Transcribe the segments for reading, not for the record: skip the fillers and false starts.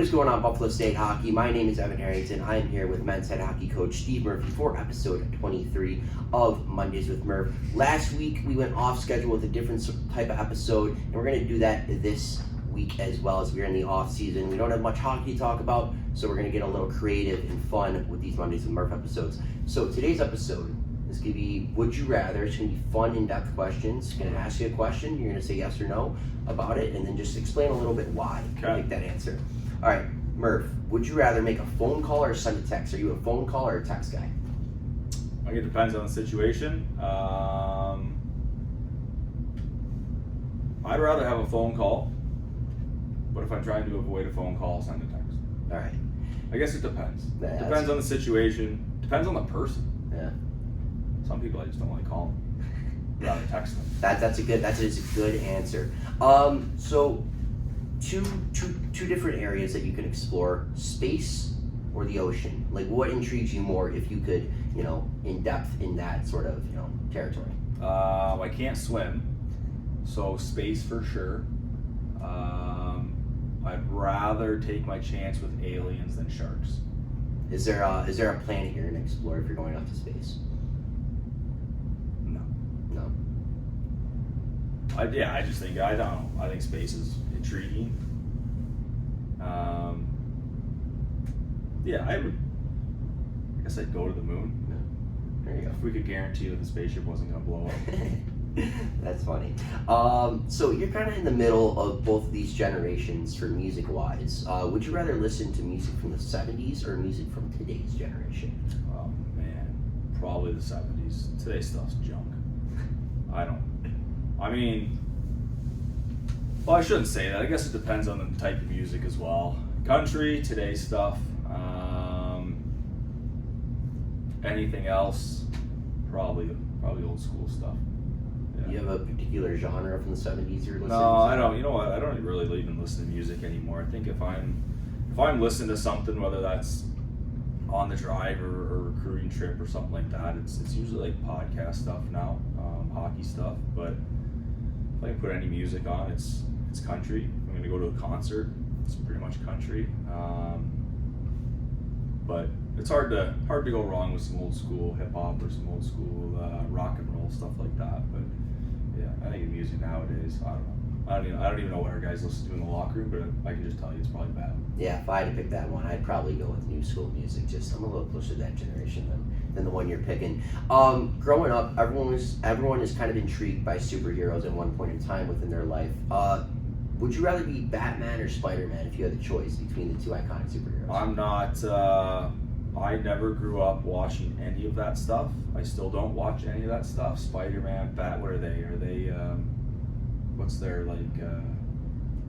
is going on, Buffalo State Hockey? My name is Evan Harrington. I am here with men's head hockey coach Steve Murphy for episode 23 of Mondays with Murph. Last week we went off schedule with a different type of episode, and we're going to do that this week as well, as we're in the off season. We don't have much hockey to talk about, so we're going to get a little creative and fun with these Mondays with Murph episodes. So today's episode is going to be Would You Rather. It's going to be fun, in-depth questions. I'm going to ask you a question. You're going to say yes or no about it, and then just explain a little bit why you pick that answer. All right, Murph, would you rather make a phone call or send a text? Are you a phone call or a text guy? I think it depends on the situation. I'd rather have a phone call, but if I'm trying to avoid a phone call, send a text. All right. I guess it depends. Yeah, depends on the situation. Depends on the person. Yeah. Some people I just don't like calling. I'd rather text them. That's a good answer. So two different areas that you can explore: space or the ocean. Like, what intrigues you more if you could, in depth in that sort of, territory? I can't swim, so space for sure. I'd rather take my chance with aliens than sharks. Is there a planet you're gonna explore if you're going up to space? No. No. I just think I don't know. I think space is intriguing. I guess I'd go to the moon. Yeah. There you go. If we could guarantee that the spaceship wasn't going to blow up. That's funny. So you're kind of in the middle of both of these generations for music-wise. Would you rather listen to music from the 70s or music from today's generation? Oh, man. Probably the 70s. Today's stuff's junk. Well, I shouldn't say that. I guess it depends on the type of music as well. Country, today's stuff. Anything else, probably old school stuff. Yeah. Do you have a particular genre from the 70s you're listening to? No, I don't. You know what? I don't really even listen to music anymore. I think if I'm listening to something, whether that's on the drive or a recruiting trip or something like that, it's usually like podcast stuff now, hockey stuff. But if I can put any music on, it's country. I'm going to go to a concert. It's pretty much country. But it's hard to go wrong with some old school hip hop or some old school rock and roll, stuff like that. But yeah, I think the music nowadays, I don't even know what our guys listen to in the locker room, but I can just tell you it's probably bad. Yeah, if I had to pick that one, I'd probably go with new school music. Just I'm a little closer to that generation than the one you're picking. Growing up, everyone is kind of intrigued by superheroes at one point in time within their life. Would you rather be Batman or Spider-Man if you had the choice between the two iconic superheroes? I'm not. I never grew up watching any of that stuff. I still don't watch any of that stuff. Spider-Man, what are they? Are they? What's their like?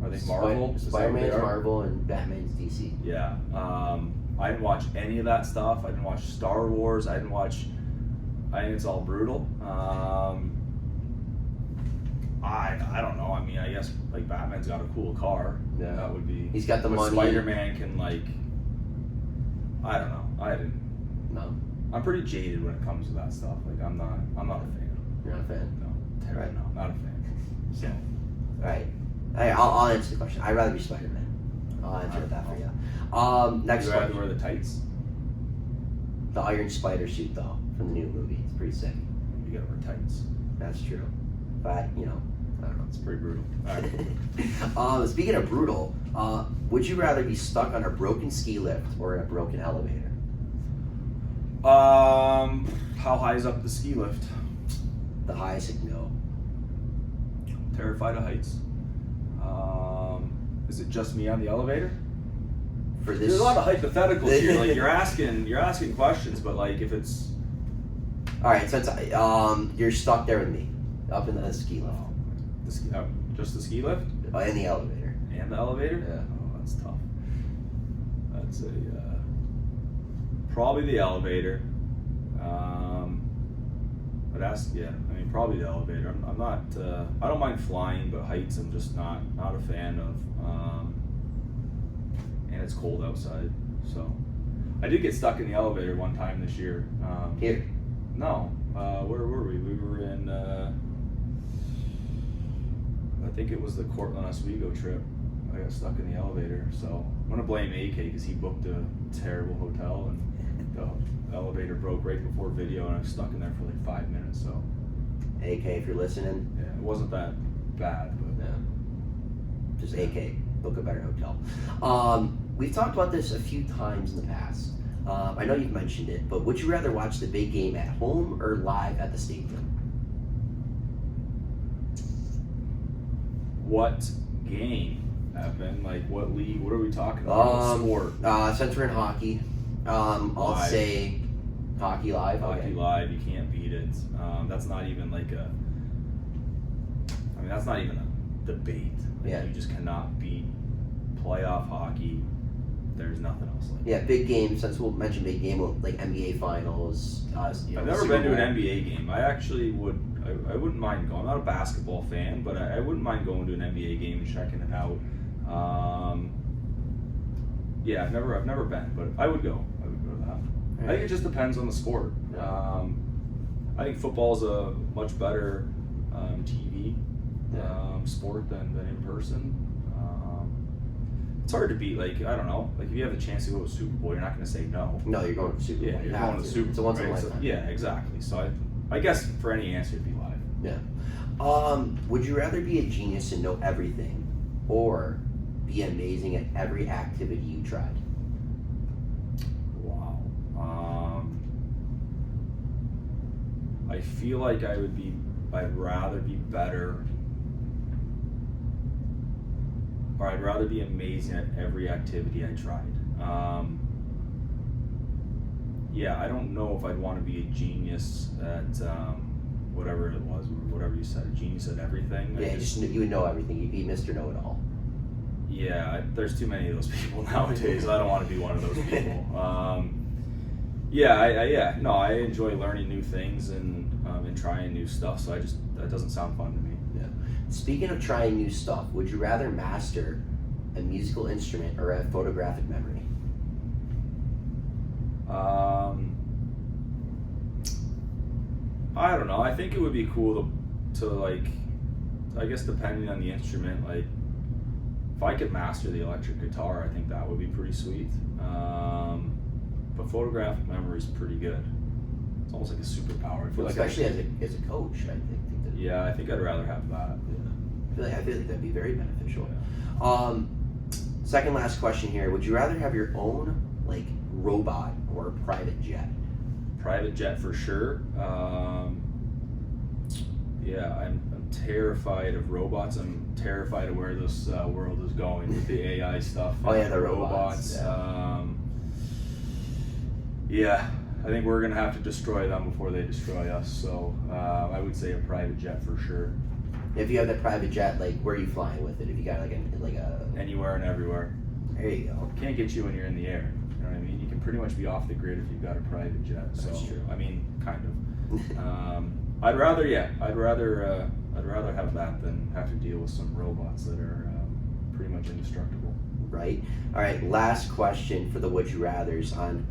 Are they Marvel? Spider-Man's Marvel and Batman's DC. Yeah. I didn't watch any of that stuff. I didn't watch Star Wars. I think it's all brutal. I don't know. I mean, I guess like Batman's got a cool car. Yeah. That would be. He's got the money. Spider-Man can like. I don't know. No. I'm pretty jaded when it comes to that stuff. Like I'm not a fan. You're not a fan? No. Right. No, not a fan. So. All right. I'll answer the question. I'd rather be Spider-Man. I'll answer that for you. Next You question. have to wear the tights. The Iron Spider suit, though, from the new movie. It's pretty sick. You gotta wear tights. That's true. But, I don't know. It's pretty brutal. All right. Speaking of brutal, would you rather be stuck on a broken ski lift or in a broken elevator? How high is up the ski lift? The highest it can go. Terrified of heights. Is it just me on the elevator? For this, There's a lot of hypotheticals here. Like you're asking questions, but like if it's. All right, since you're stuck there with me, up in the ski lift. Just the ski lift? In the elevator. And the elevator? Yeah. Oh, that's tough. That's probably the elevator. Probably the elevator. I'm not. I don't mind flying, but heights I'm just not a fan of. And it's cold outside, so I did get stuck in the elevator one time this year. Here? No. Where were we? We were in. I think it was the Cortland Oswego trip. I got stuck in the elevator. So I'm gonna blame AK because he booked a terrible hotel and the elevator broke right before video, and I was stuck in there for like 5 minutes. So AK, if you're listening, yeah, it wasn't that bad, but yeah, just AK, book a better hotel. We've talked about this a few times in the past. I know you've mentioned it, but would you rather watch the big game at home or live at the stadium? what game, Evan? Like what league? What are we talking about? What sport? Since we're in hockey, I'll Live. say hockey live. Hockey Okay. live, you can't beat it. That's not even like a. I mean, that's not even a debate. Like, Yeah. You just cannot beat playoff hockey. There's nothing else like. Yeah, big game. Since we'll mention big game, like NBA finals. I've never Super been to Bowl. an NBA game. I actually would. I wouldn't mind going. I'm not a basketball fan, but I wouldn't mind going to an NBA game and checking it out. Yeah, I've never been, but I would go. I would go to that. I think it just depends on the sport. I think football's a much better TV sport than in person. It's hard to beat. Like, I don't know. Like, if you have the chance to go to a Super Bowl, you're not going to say no. No, you're going to the Super Bowl. Yeah, You you're have going to the Super Bowl. It's a once in a right? lifetime. Yeah, exactly. So I guess for any answer, it'd be live. Yeah. Would you rather be a genius and know everything, or be amazing at every activity you tried? Wow. I feel like I'd rather be better, or I'd rather be amazing at every activity I tried. Yeah, I don't know if I'd want to be a genius at whatever it was, whatever you said, a genius at everything. Yeah, you would know everything. You'd be Mr. Know-It-All. Yeah, there's too many of those people nowadays. I don't want to be one of those people. I enjoy learning new things and trying new stuff. So that doesn't sound fun to me. Yeah. Speaking of trying new stuff, would you rather master a musical instrument or have photographic memory? I don't know. I think it would be cool to like, I guess depending on the instrument, like if I could master the electric guitar, I think that would be pretty sweet. But photographic memory is pretty good. It's almost like a superpower. I feel Especially as a coach, I think that. Yeah, I think I'd rather have that. I feel like that'd be very beneficial. Yeah. Second last question here. Would you rather have your own like robot or a private jet? Private jet for sure. I'm terrified of robots. I'm terrified of where this world is going with the AI stuff. Oh yeah, the robots. I think we're gonna have to destroy them before they destroy us. So I would say a private jet for sure. If you have that private jet, like where are you flying with it? If you got like a Anywhere and everywhere. there you go. Can't get you when you're in the air. You know what I mean? You can pretty much be off the grid if you've got a private jet. So That's true. I mean, kind of. I'd rather have that than have to deal with some robots that are pretty much indestructible. Right. All right. Last question for the Would You Rather's on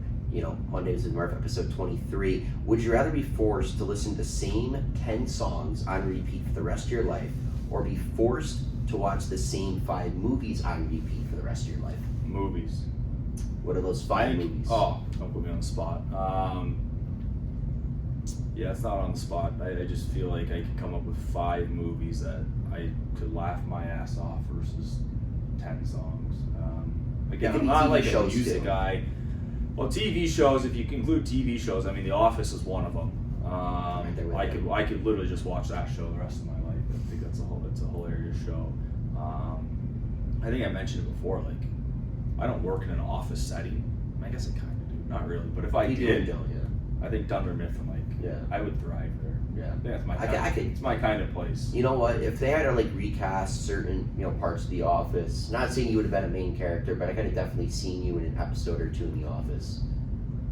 Mondays with Murph, episode 23. Would you rather be forced to listen to the same 10 songs on repeat for the rest of your life, or be forced to watch the same 5 movies on repeat for the rest of your life? Movies. What are those 5 movies? Oh, don't put me on the spot. Yeah, it's not on the spot. I just feel like I could come up with 5 movies that I could laugh my ass off versus 10 songs. Again, It could I'm be not TV like a shows, music too. guy. Well, TV shows, if you can include TV shows, I mean, The Office is one of them. Right there with you. I could literally just watch that show the rest of my life. I think it's a hilarious show. I think I mentioned it before. Like, I don't work in an office setting. I guess I kind of do, not really. But if I did, I think Dunder Mifflin, I would thrive there. Yeah. I think that's my it's my kind of place. You know what? If they had to like recast certain parts of The Office, not saying you would have been a main character, but I could have definitely seen you in an episode or 2 in The Office.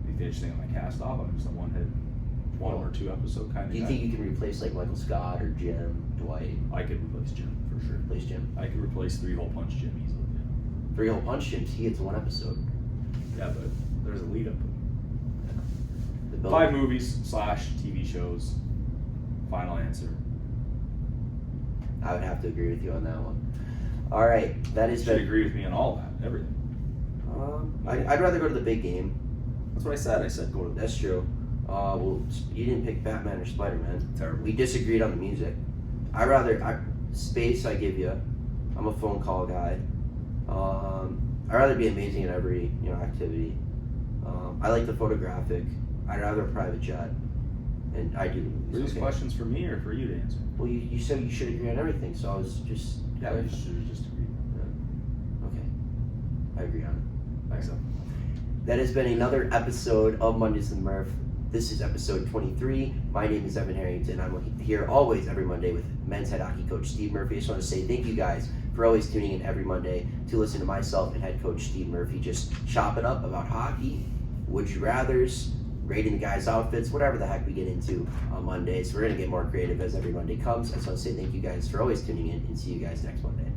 I think they just think of my cast off. I'm just a one or two episode kind of Do you guy. think you can replace like Michael Scott or Jim, Dwight? I could replace Jim for sure. Replace Jim. I could replace 3-hole punch Jim easily. Yeah. 3-Hole Punch Jim. He gets 1 episode. Yeah, but there's a lead up. The building. 5 movies / TV shows. Final answer. I would have to agree with you on that one. All right, that You has should been. agree with me on all that, everything. I'd rather go to the big game. That's what I said. I said go to the That's true. Well, you didn't pick Batman or Spider-Man. terrible. We disagreed on the music. Space. I give you. I'm a phone call guy. I'd rather be amazing in every activity. I like the photographic. I'd rather a private jet. And I do. Were these questions for me or for you to answer? Well, you said you should agree on everything, so I was just. Yeah, we should have just agreed. Okay. I agree on it. Thanks, so. That has been another episode of Mondays with Murph. This is episode 23. My name is Evan Harrington. I'm here always every Monday with men's head hockey coach Steve Murphy. I just want to say thank you guys for always tuning in every Monday to listen to myself and head coach Steve Murphy just chop it up about hockey, would you rathers, rating the guys' outfits, whatever the heck we get into on Mondays. We're going to get more creative as every Monday comes. I just want to say thank you guys for always tuning in and see you guys next Monday.